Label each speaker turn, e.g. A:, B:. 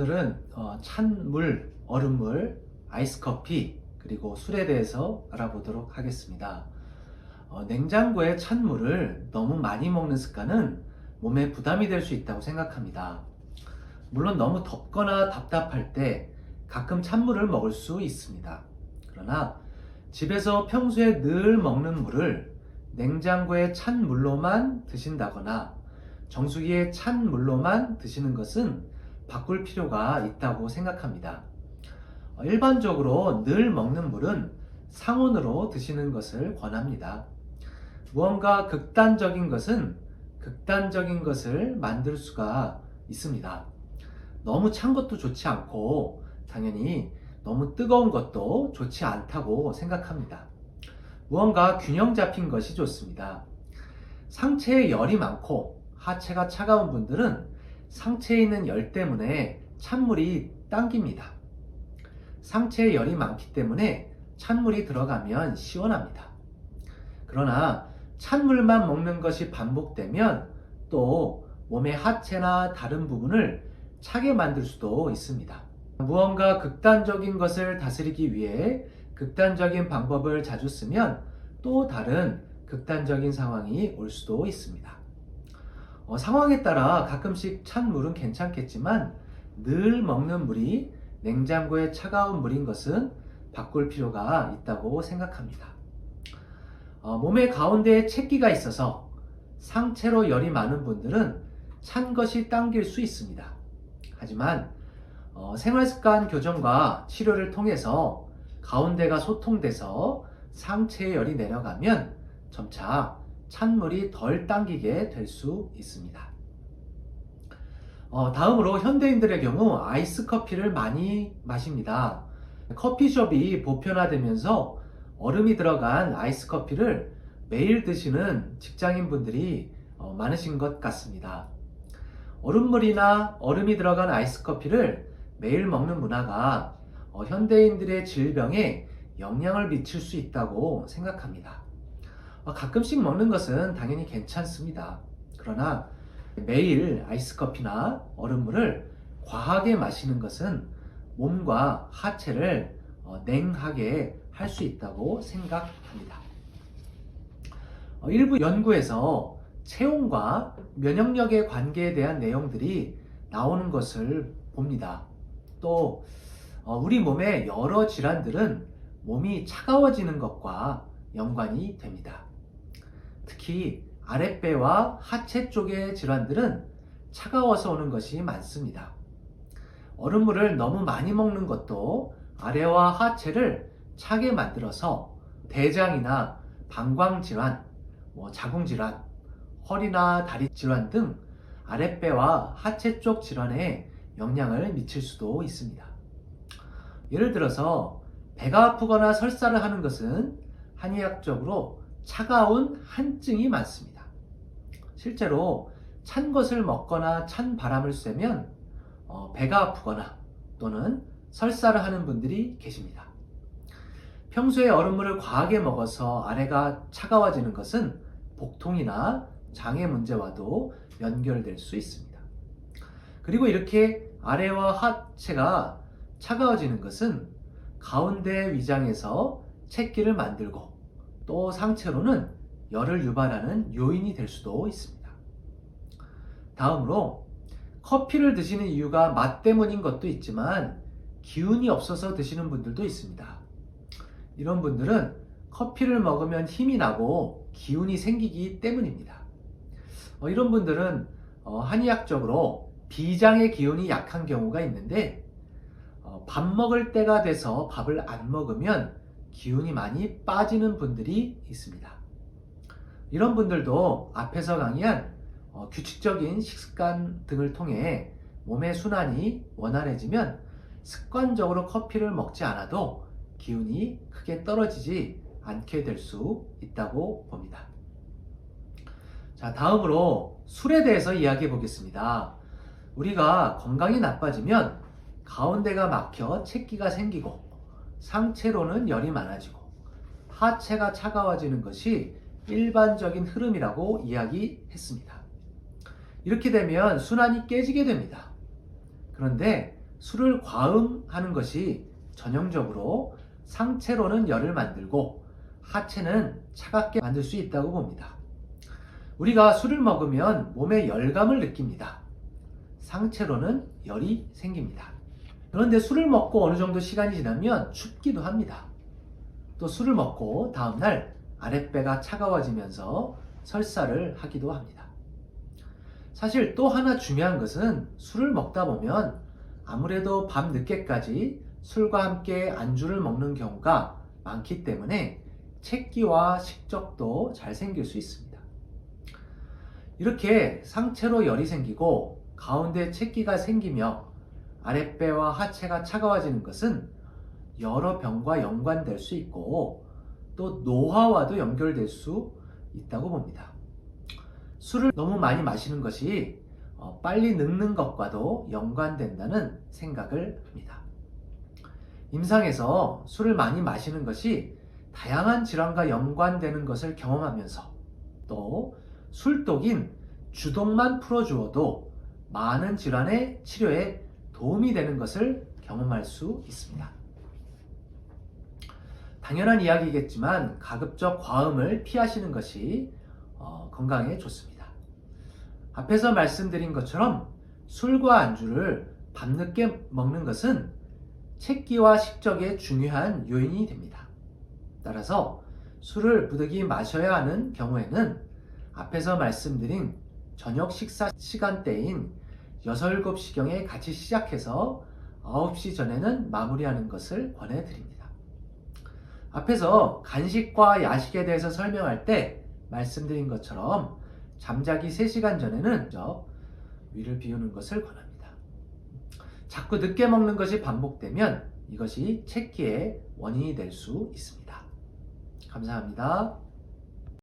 A: 오늘은 찬물, 얼음물, 아이스커피, 그리고 술에 대해서 알아보도록 하겠습니다. 냉장고에 찬물을 너무 많이 먹는 습관은 몸에 부담이 될 수 있다고 생각합니다. 물론 너무 덥거나 답답할 때 가끔 찬물을 먹을 수 있습니다. 그러나 집에서 평소에 늘 먹는 물을 냉장고에 찬 물로만 드신다거나 정수기에 찬 물로만 드시는 것은 바꿀 필요가 있다고 생각합니다. 일반적으로 늘 먹는 물은 상온으로 드시는 것을 권합니다. 무언가 극단적인 것은 극단적인 것을 만들 수가 있습니다. 너무 찬 것도 좋지 않고 당연히 너무 뜨거운 것도 좋지 않다고 생각합니다. 무언가 균형 잡힌 것이 좋습니다. 상체에 열이 많고 하체가 차가운 분들은 상체에 있는 열 때문에 찬물이 당깁니다. 상체에 열이 많기 때문에 찬물이 들어가면 시원합니다. 그러나 찬물만 먹는 것이 반복되면 또 몸의 하체나 다른 부분을 차게 만들 수도 있습니다. 무언가 극단적인 것을 다스리기 위해 극단적인 방법을 자주 쓰면 또 다른 극단적인 상황이 올 수도 있습니다. 상황에 따라 가끔씩 찬 물은 괜찮겠지만 늘 먹는 물이 냉장고에 차가운 물인 것은 바꿀 필요가 있다고 생각합니다. 몸의 가운데에 채기가 있어서 상체로 열이 많은 분들은 찬 것이 당길 수 있습니다. 하지만 생활습관 교정과 치료를 통해서 가운데가 소통돼서 상체의 열이 내려가면 점차 찬물이 덜 당기게 될 수 있습니다. 다음으로 현대인들의 경우 아이스 커피를 많이 마십니다. 커피숍이 보편화되면서 얼음이 들어간 아이스 커피를 매일 드시는 직장인분들이 많으신 것 같습니다. 얼음물이나 얼음이 들어간 아이스 커피를 매일 먹는 문화가 현대인들의 질병에 영향을 미칠 수 있다고 생각합니다. 가끔씩 먹는 것은 당연히 괜찮습니다. 그러나 매일 아이스 커피나 얼음물을 과하게 마시는 것은 몸과 하체를 냉하게 할 수 있다고 생각합니다. 일부 연구에서 체온과 면역력의 관계에 대한 내용들이 나오는 것을 봅니다. 또 우리 몸의 여러 질환들은 몸이 차가워지는 것과 연관이 됩니다. 특히 아랫배와 하체 쪽의 질환들은 차가워서 오는 것이 많습니다. 얼음물을 너무 많이 먹는 것도 아래와 하체를 차게 만들어서 대장이나 방광질환, 자궁질환, 허리나 다리 질환 등 아랫배와 하체 쪽 질환에 영향을 미칠 수도 있습니다. 예를 들어서 배가 아프거나 설사를 하는 것은 한의학적으로 차가운 한증이 많습니다. 실제로 찬 것을 먹거나 찬 바람을 쐬면 배가 아프거나 또는 설사를 하는 분들이 계십니다. 평소에 얼음물을 과하게 먹어서 아래가 차가워지는 것은 복통이나 장애 문제와도 연결될 수 있습니다. 그리고 이렇게 아래와 하체가 차가워지는 것은 가운데 위장에서 채기를 만들고 또 상체로는 열을 유발하는 요인이 될 수도 있습니다. 다음으로 커피를 드시는 이유가 맛 때문인 것도 있지만 기운이 없어서 드시는 분들도 있습니다. 이런 분들은 커피를 먹으면 힘이 나고 기운이 생기기 때문입니다. 이런 분들은 한의학적으로 비장의 기운이 약한 경우가 있는데 밥 먹을 때가 돼서 밥을 안 먹으면 기운이 많이 빠지는 분들이 있습니다. 이런 분들도 앞에서 강의한 규칙적인 식습관 등을 통해 몸의 순환이 원활해지면 습관적으로 커피를 먹지 않아도 기운이 크게 떨어지지 않게 될 수 있다고 봅니다. 자, 다음으로 술에 대해서 이야기해 보겠습니다. 우리가 건강이 나빠지면 가운데가 막혀 채기가 생기고 상체로는 열이 많아지고 하체가 차가워지는 것이 일반적인 흐름이라고 이야기했습니다. 이렇게 되면 순환이 깨지게 됩니다. 그런데 술을 과음하는 것이 전형적으로 상체로는 열을 만들고 하체는 차갑게 만들 수 있다고 봅니다. 우리가 술을 먹으면 몸에 열감을 느낍니다. 상체로는 열이 생깁니다. 그런데 술을 먹고 어느 정도 시간이 지나면 춥기도 합니다. 또 술을 먹고 다음날 아랫배가 차가워지면서 설사를 하기도 합니다. 사실 또 하나 중요한 것은 술을 먹다 보면 아무래도 밤 늦게까지 술과 함께 안주를 먹는 경우가 많기 때문에 체기와 식적도 잘 생길 수 있습니다. 이렇게 상체로 열이 생기고 가운데 체기가 생기며 아랫배와 하체가 차가워지는 것은 여러 병과 연관될 수 있고 또 노화와도 연결될 수 있다고 봅니다. 술을 너무 많이 마시는 것이 빨리 늙는 것과도 연관된다는 생각을 합니다. 임상에서 술을 많이 마시는 것이 다양한 질환과 연관되는 것을 경험하면서 또 술독인 주독만 풀어주어도 많은 질환의 치료에 도움이 되는 것을 경험할 수 있습니다. 당연한 이야기겠지만 가급적 과음을 피하시는 것이 건강에 좋습니다. 앞에서 말씀드린 것처럼 술과 안주를 밤늦게 먹는 것은 체기와 식적에 중요한 요인이 됩니다. 따라서 술을 부득이 마셔야 하는 경우에는 앞에서 말씀드린 저녁 식사 시간대인 6, 7시경에 같이 시작해서 9시 전에는 마무리하는 것을 권해드립니다. 앞에서 간식과 야식에 대해서 설명할 때 말씀드린 것처럼 잠자기 3시간 전에는 위를 비우는 것을 권합니다. 자꾸 늦게 먹는 것이 반복되면 이것이 체기의 원인이 될 수 있습니다. 감사합니다.